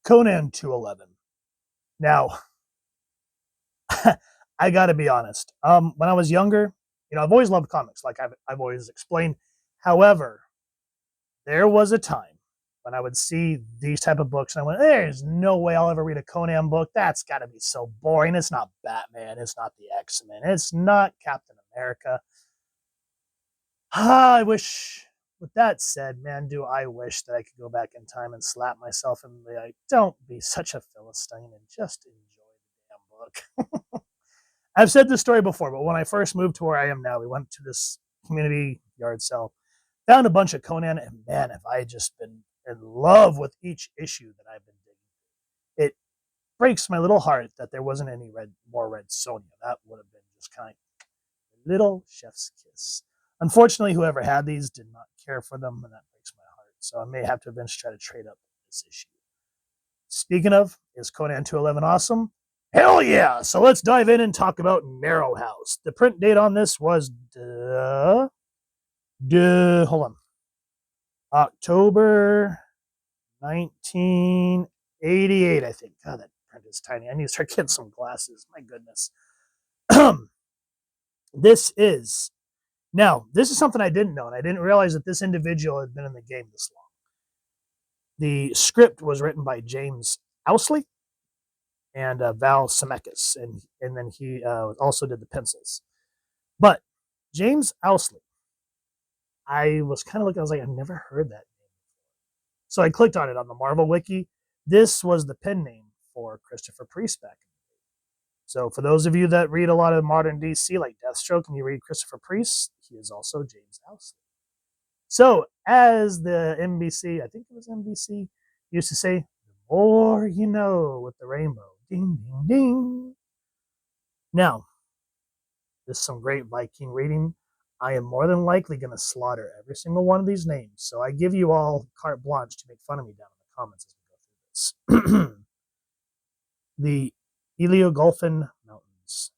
Conan 211. Now, I got to be honest. When I was younger, I've always loved comics, like I've always explained. However, there was a time when I would see these type of books and I went, there's no way I'll ever read a Conan book. That's got to be so boring. It's not Batman. It's not the X-Men. It's not Captain America. I wish, with that said, man, do I wish that I could go back in time and slap myself and be like, don't be such a Philistine and just enjoy the damn book. I've said this story before, but when I first moved to where I am now, we went to this community yard sale, found a bunch of Conan, and man, have I just been in love with each issue that I've been digging. It breaks my little heart that there wasn't any more Red Sonja. That would have been just kind of a little chef's kiss. Unfortunately, whoever had these did not care for them, and that breaks my heart. So I may have to eventually try to trade up this issue. Speaking of, is Conan 211 awesome? Hell yeah! So let's dive in and talk about Narrow House. The print date on this was hold on, October 1988, I think. God, that print is tiny. I need to start getting some glasses. My goodness. This is something I didn't know, and I didn't realize that this individual had been in the game this long. The script was written by James Owsley and Val Semeiks, and then he also did the pencils. But James Owsley, I was kind of looking, I was like, I've never heard that name before. So I clicked on it on the Marvel Wiki. This was the pen name for Christopher Priest back in the day. So for those of you that read a lot of modern DC, like Deathstroke, and you read Christopher Priest, he is also James Owsley. So as the NBC, I think it was NBC, used to say, the more you know with the rainbow. Ding, ding, ding. Now, this is some great Viking reading. I am more than likely going to slaughter every single one of these names. So I give you all carte blanche to make fun of me down in the comments as we go through this. The Eliogolfin Mountains,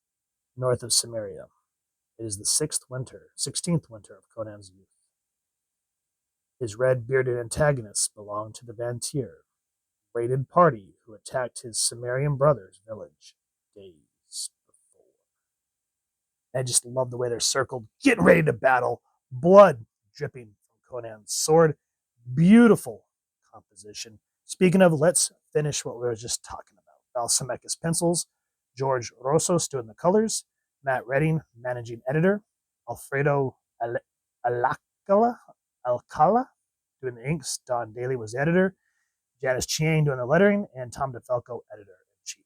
north of Cimmeria. It is the 16th winter of Conan's youth. His red-bearded antagonists belong to the Vantir, raided party who attacked his Cimmerian brother's village days before. I just love the way they're circled, getting ready to battle, blood dripping from Conan's sword. Beautiful composition. Speaking of, let's finish what we were just talking about. Val Semeiks pencils, George Roussos doing the colors, Matt Redding, managing editor, Alfredo Alcala doing the inks, Don Daly was the editor, Janice Chiang doing the lettering, and Tom DeFalco, editor-in-chief.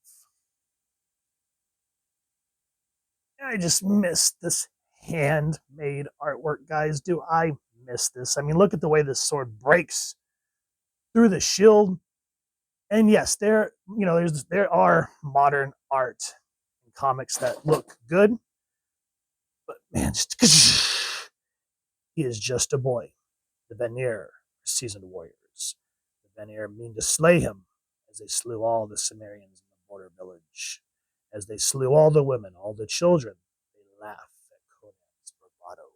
I just miss this handmade artwork, guys. Do I miss this? I mean, look at the way this sword breaks through the shield. And yes, there are modern art in comics that look good, but man, he is just a boy. The Vanir are seasoned warriors. The Vanir mean to slay him, as they slew all the Cimmerians in the border village. As they slew all the women, all the children, they laugh at Conan's bravado.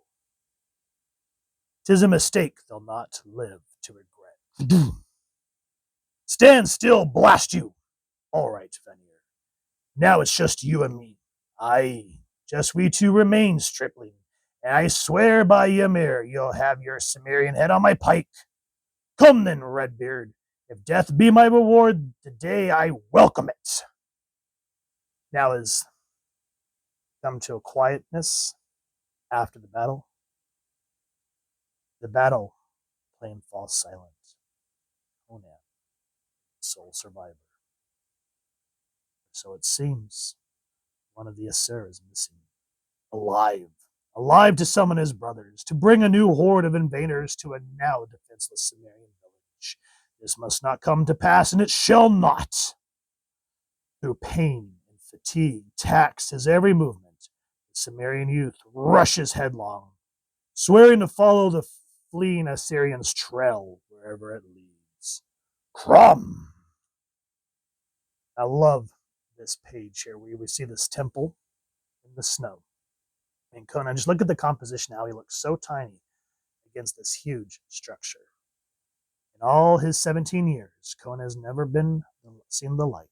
'Tis a mistake they'll not live to regret. Stand still, blast you! All right, Vanir. Now it's just you and me. Aye, just we two remain, stripling. And I swear by Ymir, you'll have your Cimmerian head on my pike. Come then, Redbeard. If death be my reward, today I welcome it. Now is come to a quietness after the battle. The battle plain falls silent. Conan, sole survivor. So it seems one of the Aesir is missing. Alive to summon his brothers, to bring a new horde of invaders to a now defenseless Cimmerian village. This must not come to pass, and it shall not. Through pain and fatigue taxed his every movement, the Cimmerian youth rushes headlong, swearing to follow the fleeing Assyrian's trail wherever it leads. Crom! I love this page here where we see this temple in the snow. And Conan, just look at the composition, how he looks so tiny against this huge structure. In all his 17 years, Conan has never seen the like.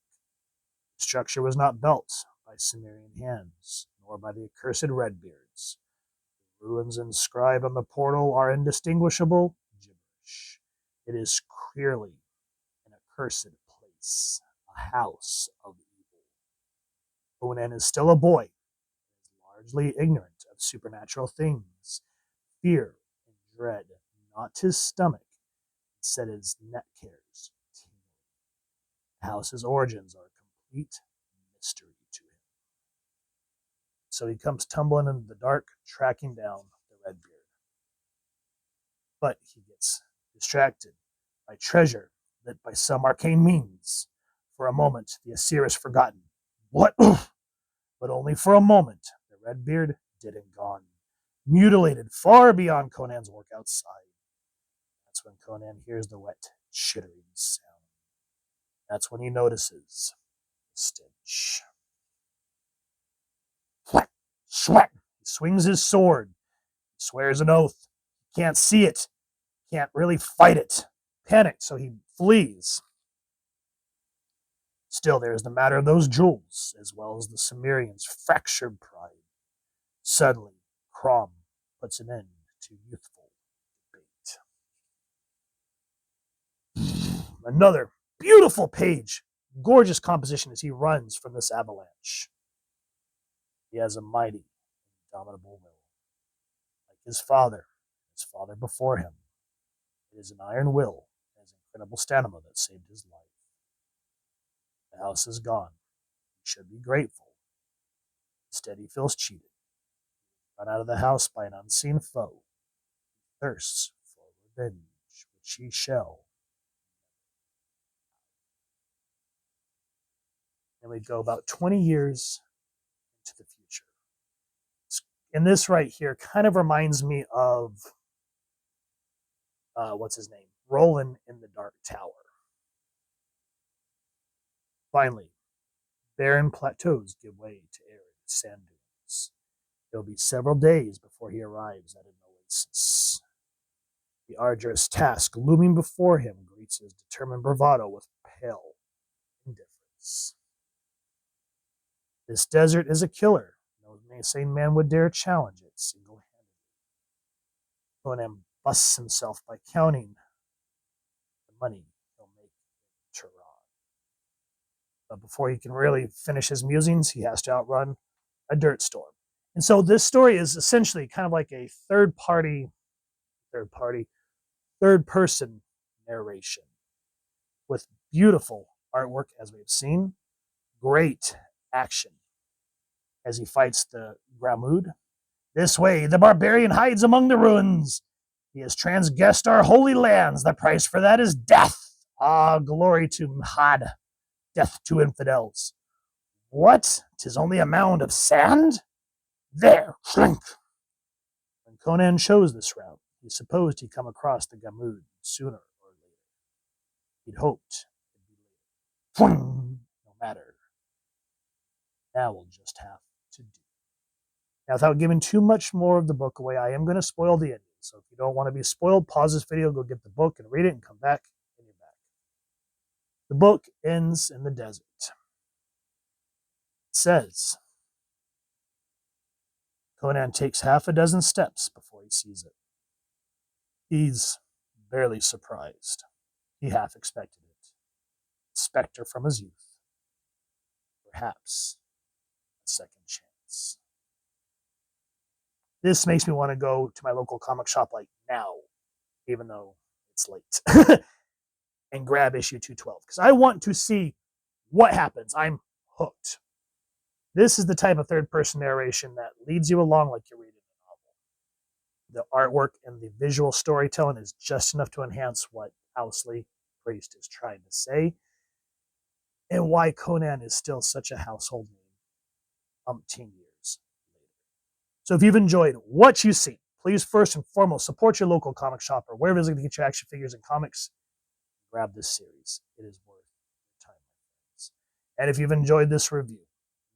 The structure was not built by Cimmerian hands, nor by the accursed Redbeards. The ruins inscribed on the portal are indistinguishable gibberish. It is clearly an accursed place, a house of evil. Conan is still a boy, largely ignorant of supernatural things. Fear and dread not his stomach, instead his neck hairs tingling. The house's origins are a complete mystery to him. So he comes tumbling into the dark, tracking down the Redbeard. But he gets distracted by treasure lit by some arcane means. For a moment, the Aesir is forgotten. What? But only for a moment. The Redbeard dead and gone, mutilated far beyond Conan's work outside. That's when Conan hears the wet, chittering sound. That's when he notices the stench. Flack, swack. He swings his sword. He swears an oath. He can't see it. Can't really fight it. Panicked, so he flees. Still, there is the matter of those jewels, as well as the Cimmerian's fractured pride. Suddenly, Crom puts an end to youthful debate. Another beautiful page. Gorgeous composition as he runs from this avalanche. He has a mighty, indomitable will. Like his father before him. It is an iron will, and his incredible stamina that saved his life. The house is gone. He should be grateful. Instead, he feels cheated. Run out of the house by an unseen foe. He thirsts for revenge, which he shall. And we go about 20 years into the future. And this right here kind of reminds me of, what's his name? Roland in the Dark Tower. Finally, barren plateaus give way to arid sand dunes. It will be several days before he arrives at an oasis. The arduous task looming before him greets his determined bravado with pale indifference. This desert is a killer. No sane man would dare challenge it single-handedly. Conan busts himself by counting the money he'll make in Tehran. But before he can really finish his musings, he has to outrun a dirt storm. And so this story is essentially kind of like a third person narration with beautiful artwork, as we've seen, great action as he fights the Ghamud. This way, the barbarian hides among the ruins. He has transgressed our holy lands. The price for that is death. Ah, glory to Mhad. Death to infidels. What? 'Tis only a mound of sand? There, shrink. When Conan chose this route, he supposed he'd come across the Ghamud sooner or later. He'd hoped it'd be later. No matter. Now we'll just have to do. Now, without giving too much more of the book away, I am going to spoil the ending. So if you don't want to be spoiled, pause this video, go get the book and read it and come back and you're back. The book ends in the desert. It says, Conan takes half a dozen steps before he sees it. He's barely surprised. He half expected it. A specter from his youth. Perhaps a second chance. This makes me want to go to my local comic shop like now, even though it's late, and grab issue 212 because I want to see what happens. I'm hooked. This is the type of third-person narration that leads you along like you're reading a novel. The artwork and the visual storytelling is just enough to enhance what Owsley Priest is trying to say and why Conan is still such a household name umpteen years later. So if you've enjoyed what you see, please first and foremost support your local comic shop or wherever it is to get your action figures and comics. Grab this series. It is worth your time, my friends. And if you've enjoyed this review,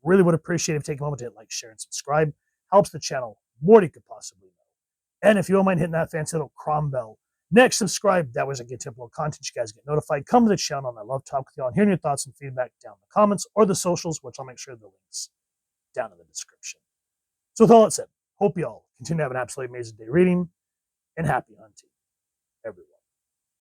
really would appreciate if you take a moment to hit like, share, and subscribe. Helps the channel more than you could possibly know. And if you don't mind hitting that fancy little Crom bell, Next, subscribe. That was a good typical content. You guys get notified. Come to the channel, and I love talking with y'all and hearing your thoughts and feedback down in the comments or the socials, which I'll make sure the links down in the description. So with all that said, hope you all continue to have an absolutely amazing day reading, and happy hunting, everyone.